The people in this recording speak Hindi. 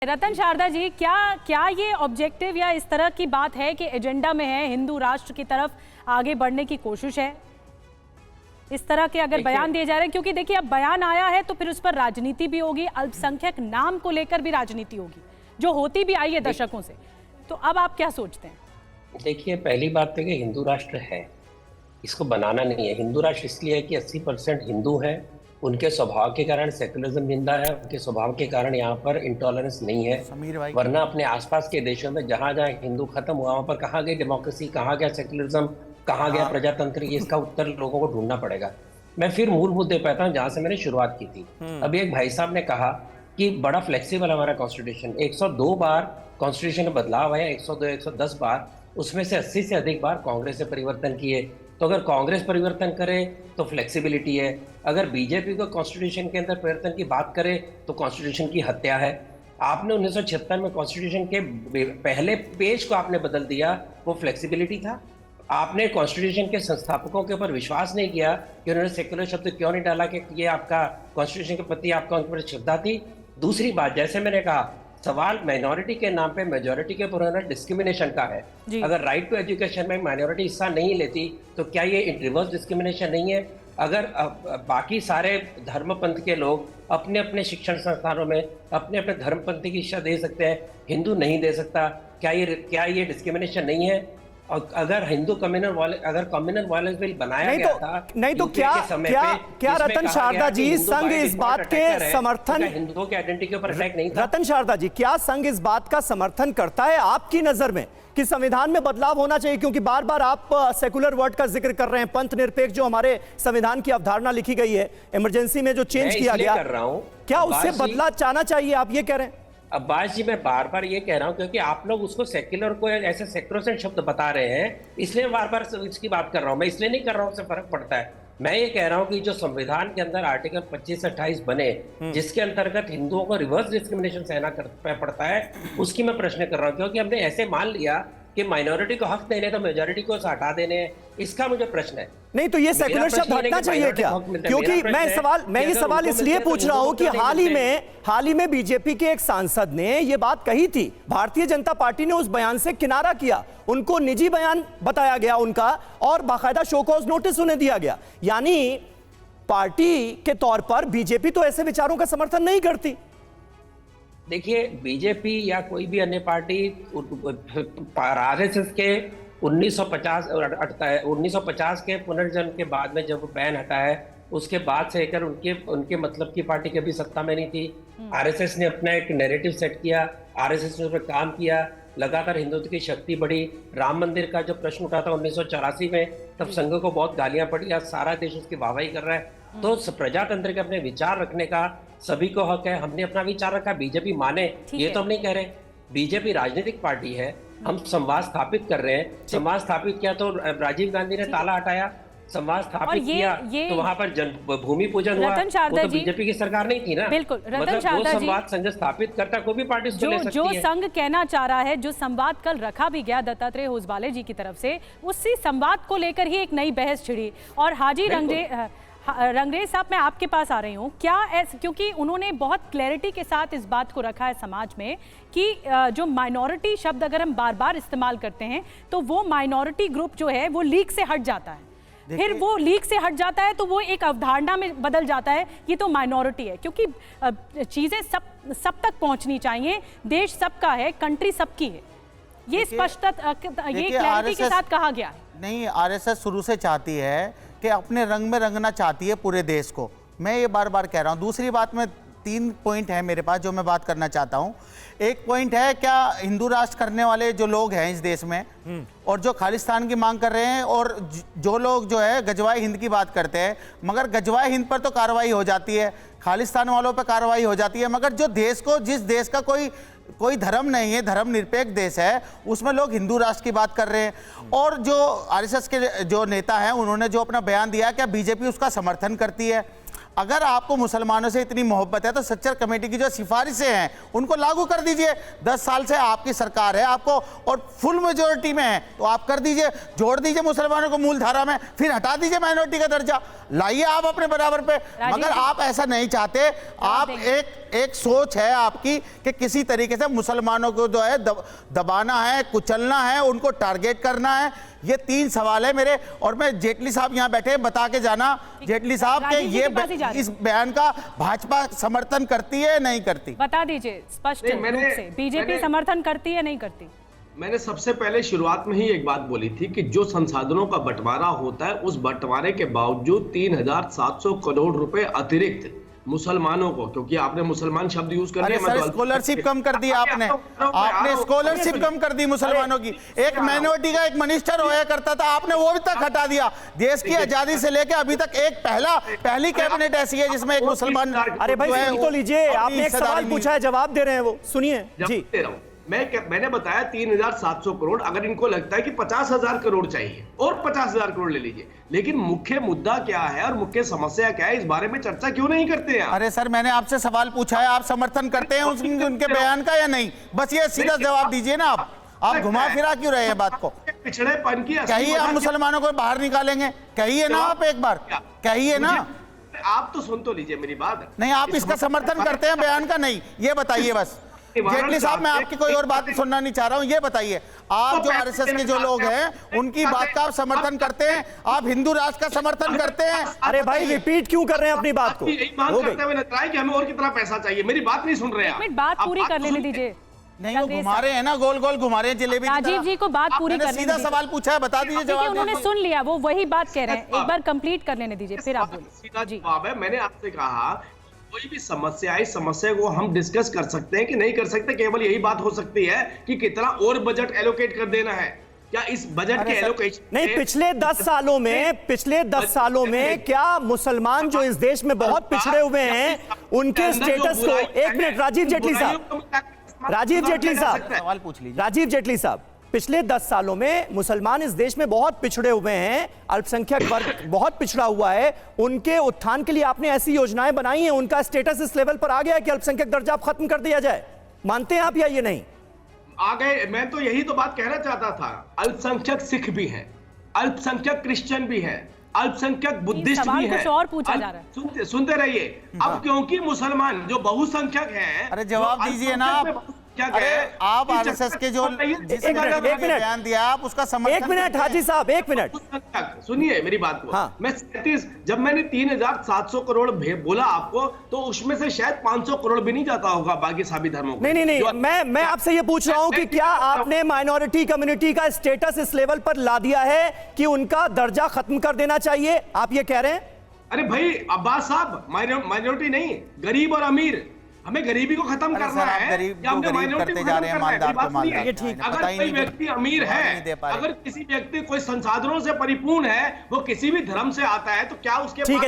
रतन शारदा जी, क्या ये ऑब्जेक्टिव या इस तरह की बात है कि एजेंडा में है, हिंदू राष्ट्र की तरफ आगे बढ़ने की कोशिश है? इस तरह के अगर बयान दिए जा रहे हैं, क्योंकि देखिए अब बयान आया है तो फिर उस पर राजनीति भी होगी, अल्पसंख्यक नाम को लेकर भी राजनीति होगी, जो होती भी आई है दशकों से। तो अब आप क्या सोचते हैं? देखिए, पहली बात तो कि हिंदू राष्ट्र है, इसको बनाना नहीं है। हिंदू राष्ट्र इसलिए है कि 80% हिंदू हैं, उनके स्वभाव के कारण सेकुलरिज्म जिंदा है, उनके स्वभाव के कारण यहाँ पर इंटॉलरेंस नहीं है। वरना अपने आसपास के देशों में जहाँ जहाँ हिंदू खत्म हुआ, वहाँ पर कहाँ गई डेमोक्रेसी, कहाँ गया सेकुलरिज्म, कहाँ गया प्रजातंत्र? इसका उत्तर लोगों को ढूंढना पड़ेगा। मैं फिर मूल मुद्दे पे आता हूँ जहाँ से मैंने शुरुआत की थी। अभी एक भाई साहब ने कहा कि बड़ा फ्लेक्सिबल हमारा कॉन्स्टिट्यूशन, 102 बार कॉन्स्टिट्यूशन में बदलाव आया, 102 110 बार, उसमें से 80 से अधिक बार कांग्रेस से परिवर्तन किए। तो अगर कांग्रेस परिवर्तन करे तो फ्लेक्सिबिलिटी है, अगर बीजेपी को कॉन्स्टिट्यूशन के अंदर परिवर्तन की बात करे तो कॉन्स्टिट्यूशन की हत्या है। आपने 1976 में कॉन्स्टिट्यूशन के पहले पेज को आपने बदल दिया, वो फ्लेक्सिबिलिटी था। आपने कॉन्स्टिट्यूशन के संस्थापकों के ऊपर विश्वास नहीं किया कि उन्होंने सेक्युलर शब्द क्यों नहीं डाला, कि ये आपका कॉन्स्टिट्यूशन के प्रति आपका उनके प्रति श्रद्धा थी। दूसरी बात, जैसे मैंने कहा, सवाल माइनॉरिटी के नाम पे मेजॉरिटी के पुराना डिस्क्रिमिनेशन का है। अगर राइट टू एजुकेशन में माइनॉरिटी हिस्सा नहीं लेती तो क्या ये रिवर्स डिस्क्रिमिनेशन नहीं है? अगर बाकी सारे धर्मपंथ के लोग अपने अपने शिक्षण संस्थानों में अपने अपने धर्मपंथ की शिक्षा दे सकते हैं, हिंदू नहीं दे सकता, क्या ये डिस्क्रिमिनेशन नहीं है? और अगर हिंदू कम्युनल वायलेंस बिल बनाया गया था, नहीं तो क्या रतन शारदा जी संघ इस बात के समर्थन, हिंदुओं के आइडेंटिटी के ऊपर अटैक नहीं था? रतन शारदा जी, क्या संघ इस बात का समर्थन करता है आपकी नजर में कि संविधान में बदलाव होना चाहिए? क्योंकि बार बार आप सेकुलर वर्ड का जिक्र कर रहे हैं, पंथ निरपेक्ष जो हमारे संविधान की अवधारणा लिखी गई है, इमरजेंसी में जो चेंज किया गया, क्या उससे बदला चाहना चाहिए, आप ये कह रहे हैं? अब्बास जी, मैं बार बार ये कह रहा हूँ क्योंकि आप लोग उसको सेक्युलर को ऐसे सेक्रोसेंट शब्द बता रहे हैं, इसलिए बार बार इसकी बात कर रहा हूँ। मैं इसलिए नहीं कर रहा हूँ, उससे फर्क पड़ता है। मैं ये कह रहा हूँ कि जो संविधान के अंदर आर्टिकल 25 से 28 बने, जिसके अंतर्गत हिंदुओं को रिवर्स डिस्क्रिमिनेशन सहना पड़ता है, उसकी मैं प्रश्न कर रहा हूँ। क्योंकि हमने ऐसे मान लिया कि माइनॉरिटी को हक देने तो मेजॉरिटी को हटा देने हैं, इसका मुझे प्रश्न है। नहीं तो ये सेकुलर शब्द हटना चाहिए क्या? क्योंकि मैं ये सवाल इसलिए पूछ रहा हूं कि हाल ही में बीजेपी के एक सांसद ने ये बात कही थी, भारतीय जनता पार्टी ने उस बयान से किनारा किया, उनको निजी बयान बताया गया उनका, और बाकायदा शो कॉज नोटिस उन्हें दिया गया। यानी पार्टी के तौर पर बीजेपी तो ऐसे विचारों का समर्थन नहीं करती। देखिए, बीजेपी या कोई भी अन्य पार्टी आरएसएस के 1950 के पुनर्जन्म के बाद में जब बैन हटा है, उसके बाद से लेकर उनके मतलब की पार्टी कभी सत्ता में नहीं थी। आरएसएस ने अपना एक नैरेटिव सेट किया, आरएसएस ने उस पर काम किया, लगातार हिंदुत्व की शक्ति बढ़ी। राम मंदिर का जो प्रश्न उठा था 1984 में, तब संघ को बहुत गालियां पड़ी, आज सारा देश उसकी वाहवाही कर रहा है। तो प्रजातंत्र के अपने विचार रखने का सभी को हक है, हमने अपना विचार रखा, बीजेपी माने ये तो हम नहीं कह रहे। बीजेपी राजनीतिक पार्टी है, हम संवाद स्थापित कर रहे हैं। संवाद स्थापित किया तो राजीव गांधी ने ताला हटाया, संवाद स्थापित किया तो वहां पर भूमि पूजन हुआ, वो तो बीजेपी की सरकार नहीं थी ना। बिल्कुल रतन मतलब शारदा जी, संवाद संघ स्थापित करता कोई भी पार्टी उसको ले सकती जो है। संघ कहना चाह रहा है, जो संवाद कल रखा भी गया दत्तात्रेय होसबाले जी की तरफ से, उसी संवाद को लेकर ही एक नई बहस छिड़ी। और हाजी रंगरेज साहब, मैं आपके पास आ रही हूँ, क्या क्योंकि उन्होंने बहुत क्लैरिटी के साथ इस बात को रखा है समाज में कि जो माइनॉरिटी शब्द अगर हम बार बार इस्तेमाल करते हैं तो वो माइनॉरिटी ग्रुप जो है वो लीग से हट जाता है, फिर वो लीग से हट जाता है तो वो एक अवधारणा में बदल जाता है, ये तो माइनॉरिटी है। क्योंकि चीज़ें सब तक पहुंचनी चाहिए, देश सबका है, कंट्री सबकी है, ये स्पष्ट ये क्लैरिटी के साथ कहा गया है। नहीं, आरएसएस शुरू से चाहती है कि अपने रंग में रंगना चाहती है पूरे देश को, मैं ये बार बार कह रहा हूँ। दूसरी बात, में 3 पॉइंट है मेरे पास जो मैं बात करना चाहता हूँ। एक पॉइंट है, क्या हिंदू राष्ट्र करने वाले जो लोग हैं इस देश में और जो खालिस्तान की मांग कर रहे हैं, और जो लोग जो है गजवाए हिंद की बात करते हैं, मगर गजवाए हिंद पर तो कार्रवाई हो जाती है, खालिस्तान वालों पर कार्रवाई हो जाती है, मगर जो देश को, जिस देश का कोई धर्म नहीं है, धर्म निरपेक्ष देश है, उसमें लोग हिंदू राष्ट्र की बात कर रहे हैं। और जो आरएसएस के जो नेता हैं, उन्होंने जो अपना बयान दिया, क्या बीजेपी उसका समर्थन करती है? अगर आपको मुसलमानों से इतनी मोहब्बत है तो सच्चर कमेटी की जो सिफारिशें हैं उनको लागू कर दीजिए। 10 साल से आपकी सरकार है, आपको और फुल मेजोरिटी में है, तो आप कर दीजिए, जोड़ दीजिए मुसलमानों को मूल धारा में, फिर हटा दीजिए माइनॉरिटी का दर्जा, लाइए आप अपने बराबर पे। मगर आप ऐसा नहीं चाहते, आप एक एक सोच है आपकी कि किसी तरीके से मुसलमानों को जो है दबाना है, कुचलना है, उनको टारगेट करना है। ये 3 सवाल है मेरे, और मैं जेटली साहब यहाँ बैठे बता के जाना जेटली साहब के ये इस बयान का भाजपा समर्थन करती है नहीं करती? बता दीजिए स्पष्ट रूप से, बीजेपी समर्थन करती है नहीं करती? मैंने सबसे पहले शुरुआत में ही एक बात बोली थी कि जो संसाधनों का बंटवारा होता है उस बंटवारे के बावजूद 3700 करोड़ रुपए अतिरिक्त मुसलमानों को, क्योंकि आपने मुसलमान शब्द यूज कर दिया, स्कॉलरशिप कम कर दी आपने स्कॉलरशिप कम कर दी मुसलमानों की। एक माइनॉरिटी का एक मिनिस्टर होया करता था, आपने वो भी तक हटा दिया। देश की आजादी से लेकर अभी तक एक पहली कैबिनेट ऐसी है जिसमें एक मुसलमान। अरे भाई सुन तो लीजिए, आपने एक सवाल पूछा है, जवाब दे रहे हैं वो, सुनिए जी। मैंने बताया 3700 करोड़, अगर इनको लगता है कि 50,000 करोड़ चाहिए और 50,000 करोड़ ले लीजिए, लेकिन मुख्य मुद्दा क्या है और मुख्य समस्या क्या है, इस बारे में चर्चा क्यों नहीं करते हैं? अरे सर, मैंने आपसे सवाल पूछा है, आप समर्थन करते हैं उनके बयान का या नहीं? बस ये सीधा जवाब दीजिए ना। आप घुमा फिरा क्यों रहे हैं बात को? पिछड़ेपन की कहिए हम मुसलमानों को बाहर निकालेंगे, कहिए ना आप, एक बार कहिए ना। आप तो सुन तो लीजिए मेरी बात। नहीं, आप इसका समर्थन करते हैं बयान का? नहीं, ये बताइए बस। जेटली साहब, मैं आपकी कोई और बात सुनना नहीं चाह रहा हूं, ये बताइए, आप जो आरएसएस के जो लोग हैं उनकी बात का आप समर्थन करते हैं, आप हिंदू राष्ट्र का समर्थन करते हैं? अरे भाई रिपीट क्यों कर रहे हैं अपनी बात को? करते हुए नजर आए कि हमें और कितना पैसा चाहिए। मेरी बात नहीं सुन रहे हैं, बात पूरी कर लेने दीजिए। नहीं, वो घुमा रहे हैं ना, गोल गोल घुमा रहे हैं जलेबी। राजीव जी को बात पूरी करने सीधा सवाल पूछा है, बता दीजिए जवाब। उन्होंने सुन लिया, वो वही बात कह रहे हैं, एक बार कंप्लीट कर लेने दीजिए फिर आप बोलिए। सीधा जवाब है, मैंने आपसे कहा कोई भी समस्या है, इस समस्या को हम डिस्कस कर सकते हैं कि नहीं कर सकते। केवल यही बात हो सकती है कि कितना और बजट एलोकेट कर देना है। क्या इस बजट के एलोकेशन नहीं, पिछले 10 सालों में क्या मुसलमान जो इस देश में बहुत पिछड़े हुए हैं उनके स्टेटस को, एक मिनट राजीव जेटली साहब, सवाल पूछ लीजिए। राजीव जेटली साहब, पिछले 10 सालों में मुसलमान इस देश में बहुत पिछड़े हुए हैं, अल्पसंख्यक वर्ग बहुत पिछड़ा हुआ है, उनके उत्थान के लिए आपने ऐसी योजनाएं बनाई हैं, उनका स्टेटस इस लेवल पर आ गया है कि अल्पसंख्यक दर्जा आप खत्म कर दिया जाए। मानते हैं आप या ये नहीं? आ गए, मैं तो यही तो बात कहना चाहता था। अल्पसंख्यक सिख भी है, अल्पसंख्यक क्रिश्चियन भी है, अल्पसंख्यक बुद्धिस्ट भी है। कुछ और पूछा जा रहा है, सुनते रहिए। अब क्योंकि मुसलमान जो बहुसंख्यक हैं, अरे जवाब दीजिए ना आप। अरे आप आरएसएस के जो बयान दिया आप उसका समर्थन। एक मिनट हाजी साहब, एक मिनट सुनिए मेरी बात को। हाँ। मैं 37 जब मैंने 3700 करोड़ बोला आपको, तो उसमें से शायद 500 करोड़ भी नहीं जाता होगा बाकी सभी धर्मों को। नहीं, मैं आपसे ये पूछ रहा हूं कि क्या आपने माइनॉरिटी कम्युनिटी का स्टेटस इस लेवल पर ला दिया है कि उनका दर्जा खत्म कर देना चाहिए, आप ये कह रहे हैं? अरे भाई अब्बास साहब, माइनॉरिटी नहीं, गरीब और अमीर, हमें गरीबी को खत्म करना है या हमने माइनॉरिटी को खत्म करना है? अगर कोई व्यक्ति अमीर है, अगर किसी व्यक्ति कोई संसाधनों से परिपूर्ण है, वो किसी भी धर्म से आता है, तो क्या उसके ठीक है